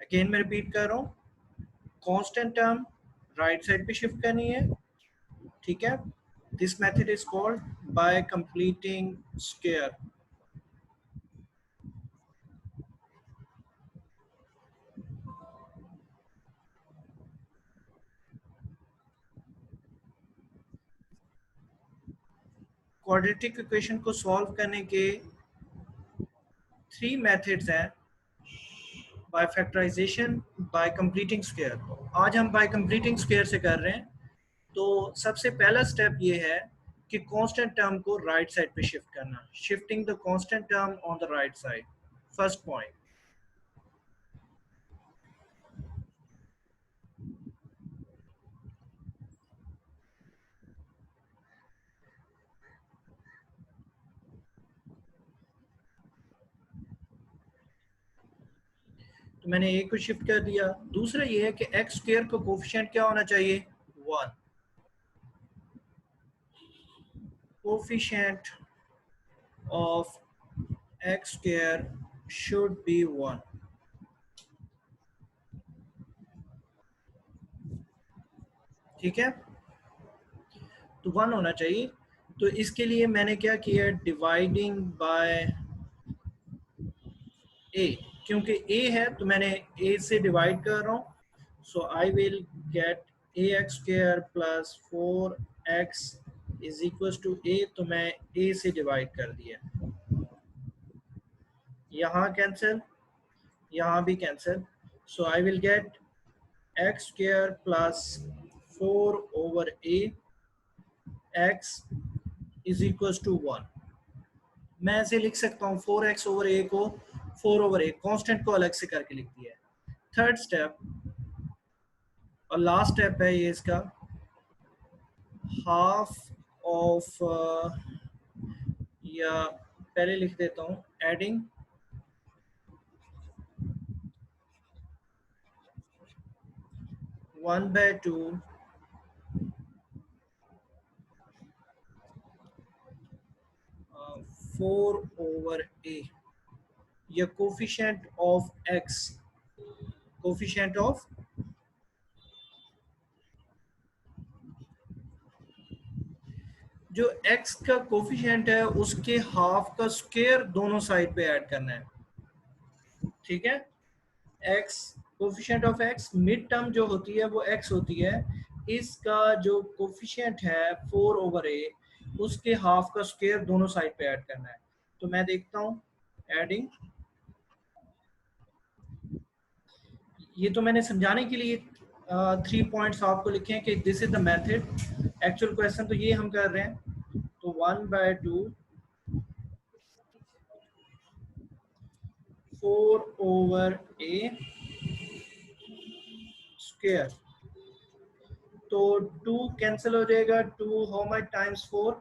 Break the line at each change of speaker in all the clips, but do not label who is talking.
Again मैं repeat कर रहा हूँ, कांस्टेंट टर्म राइट साइड पे शिफ्ट करनी है, ठीक है। This method is called by completing square. Quadratic equation को सॉल्व करने के 3 मेथड्स हैं, by factorisation, by completing square. आज हम बाय कंप्लीटिंग स्क्वायर से कर रहे हैं। तो सबसे पहला स्टेप ये है कि कांस्टेंट टर्म को राइट साइड पे शिफ्ट करना, shifting the constant term on the right side, first point. तो मैंने ए को शिफ्ट कर दिया। दूसरा ये है कि एक्स स्क्वायर का कोफिशिएंट क्या होना चाहिए, 1। Coefficient of x square should be 1, ठीक है। तो 1 होना चाहिए। तो इसके लिए मैंने क्या किया, डिवाइडिंग बाय ए, क्योंकि ए है तो मैंने ए से डिवाइड कर रहा हूँ। So I will get a x square plus 4x is equal to a, तो मैं ए से डिवाइड कर दिया। यहाँ कैंसिल, यहाँ भी cancel. So I will get X square plus 4/a x is equal to 1। मैं ऐसे लिख सकता हूँ 4x/a को 4/a कांस्टेंट को अलग से करके लिख दिया है। थर्ड स्टेप और लास्ट स्टेप है ये इसका, हाफ ऑफ, या पहले लिख देता हूँ एडिंग 1/2 4/a, या coefficient of x, coefficient of जो x का कोफिशिएंट है उसके हाफ का स्क्वायर दोनों साइड पे ऐड करना है, ठीक है। x coefficient of x, mid term जो होती है वो x होती है, इसका जो कोफिशिएंट है 4/a उसके हाफ का स्क्वायर दोनों साइड पे ऐड करना है। तो मैं देखता हूँ एडिंग, ये तो मैंने समझाने के लिए 3 पॉइंट्स आपको लिखे हैं कि this is the method. Actual question तो ये हम कर रहे हैं। तो 1/2 4/a स्क्वायर, तो 2 कैंसिल हो जाएगा। 2 how much times 4,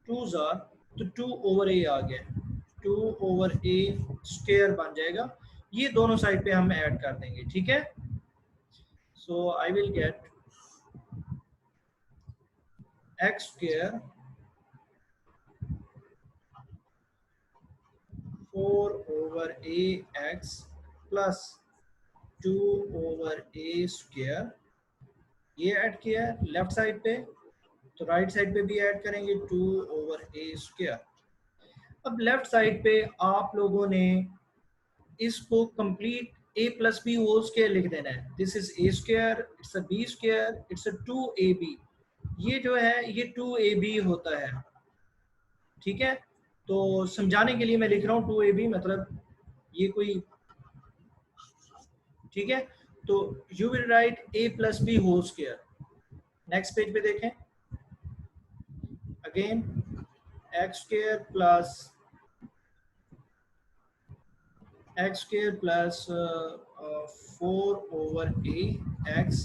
2s are, तो 2/a आ गया, 2/a स्क्वायर बन जाएगा। ये दोनों साइड पे हम ऐड कर देंगे, ठीक है। So I will get x square 4/a x plus 2/a square, ये ऐड किया है लेफ्ट साइड पे, तो राइट साइड पे भी ऐड करेंगे 2/a स्क्वायर। अब लेफ्ट साइड पे आप लोगों ने इसको complete a plus B whole square लिख देना है। This is a square, it's a b square, it's a 2ab। ये जो है ये 2ab होता है, ठीक है। तो समझाने के लिए मैं लिख रहा हूँ 2ab, मतलब ये कोई, ठीक है। तो you will write a plus B whole square. Next page पे देखें, again x square plus x square plus 4/a x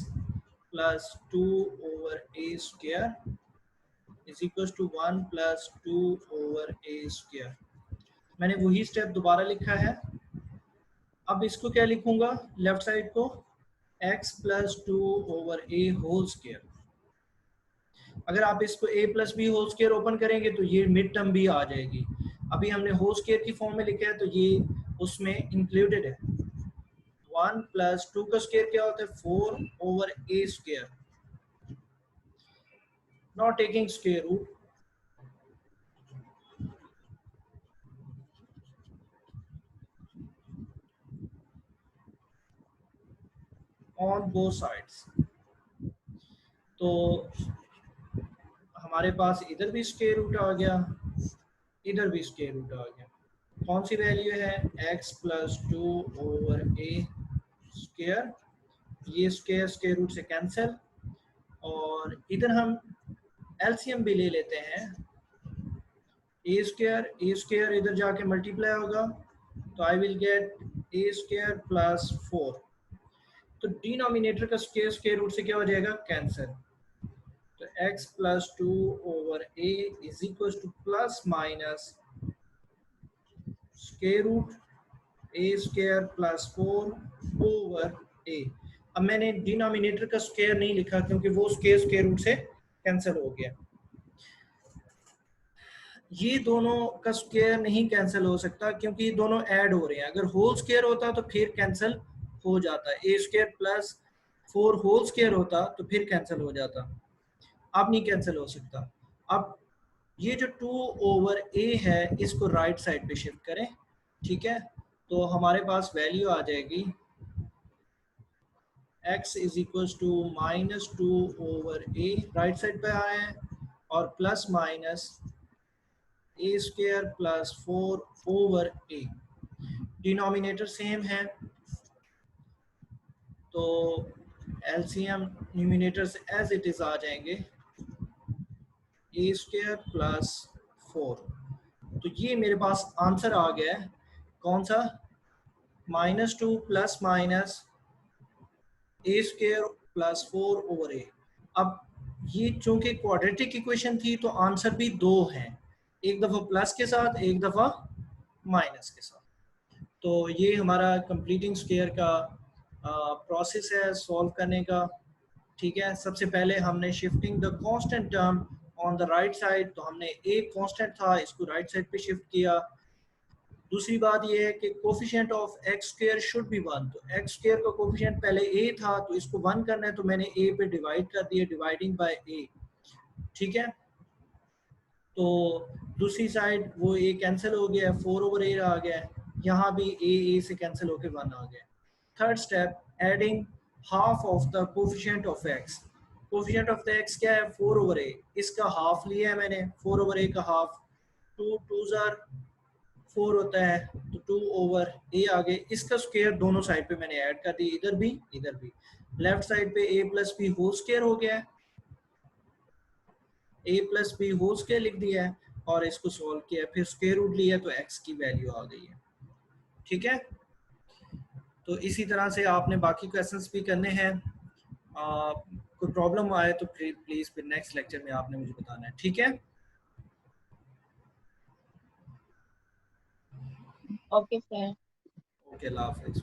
plus 2/a square is equals to 1 plus 2/a square। मैंने वही स्टेप दोबारा लिखा है। अब इसको क्या लिखूंगा, लेफ्ट साइड को x plus 2/a whole square. अगर आप इसको a plus B whole square open करेंगे तो ये मिड टर्म भी आ जाएगी। अभी हमने होल स्क्वायर की फॉर्म में लिखा है तो ये उसमें इंक्लूडेड है। 1 प्लस 2 का स्क्वायर क्या होता है 4 over a square, not taking square root, on both sides. तो हमारे पास इधर भी स्क्वायर रूट आ गया, इधर भी स्क्वायर रूट आ गया। कौन सी वैल्यू है x plus 2 over a square, ये स्क्वायर स्क्वायर रूट से कैंसिल, और इधर हम एलसीएम भी ले लेते हैं, ए स्क्वायर इधर जाके मल्टीप्लाई होगा तो आई will get A square plus 4, तो डिनोमिनेटर का स्क्वायर स्क्वायर रूट से क्या हो जाएगा कैंसिल, तो x plus 2 over a is equal to plus minus square root a square plus 4 over a। अब मैंने डिनोमिनेटर का स्क्वायर नहीं लिखा क्योंकि वो स्क्वायर स्क्वायर रूट से कैंसिल हो गया। ये दोनों का स्क्वायर नहीं कैंसिल हो सकता क्योंकि ये दोनों ऐड हो रहे हैं, अगर होल स्क्वायर होता तो फिर कैंसिल हो जाता, ए स्क्वायर प्लस 4 होल स्क्वायर होता तो फिर कैंसिल हो जाता, अब नहीं कैंसिल हो सकता। अब ये जो 2 ओवर a है इसको राइट साइड पे शिफ्ट करें, ठीक है, तो हमारे पास वैल्यू आ जाएगी x is equal to minus 2 over a, right side पे आए हैं, और plus minus A square plus 4 over a, denominator same है तो एलसीएम न्यूमिनेटर से एज इट इज आ जाएंगे ए स्क्वायर प्लस 4, तो ये मेरे पास आंसर आ गया है कौन सा -2 plus minus A square plus 4 over a। अब ये चूंकि क्वाड्रेटिक इक्वेशन थी तो आंसर भी दो हैं, एक दफा प्लस के साथ एक दफा माइनस के साथ। तो ये हमारा कंप्लीटिंग स्क्वायर का प्रोसेस है सॉल्व करने का, ठीक है। सबसे पहले हमने shifting the constant term on the right side, तो हमने एक कांस्टेंट था इसको राइट साइड पे शिफ्ट किया। दूसरी बात ये है कि coefficient of x square should be 1, तो एक्स स्क्वायर का कोफिशिएंट पहले a था तो इसको 1 करना है तो मैंने a पे डिवाइड कर दिया, डिवाइडिंग बाय a, ठीक है। तो दूसरी साइड वो a कैंसिल हो गया, 4 ओवर a आ गया, यहाँ भी a से कैंसिल होकर 1 आ गया। Third step, adding half of the coefficient of x, coefficient of the x क्या है 4 ओवर a, इसका हाफ लिया है मैंने, 4 ओवर a का हाफ 2 2 4 होता है तो 2 ओवर a आ गए, इसका स्क्वायर दोनों साइड पे मैंने ऐड कर दी, इधर भी इधर भी। लेफ्ट साइड पे a plus B whole square हो गया है, a plus B whole square लिख दिया है और इसको सॉल्व किया, फिर स्क्वायर रूट लिया तो x की वैल्यू आ गई है, ठीक है। तो इसी तरह से आपने बाकी क्वेश्चंस भी करने हैं, कोई प्रॉब्लम आए तो प्लीज फिर नेक्स्ट लेक्चर में आपने मुझे बताना है, ठीक है।
Okay sir.
ओके, अल्लाह हाफिज़।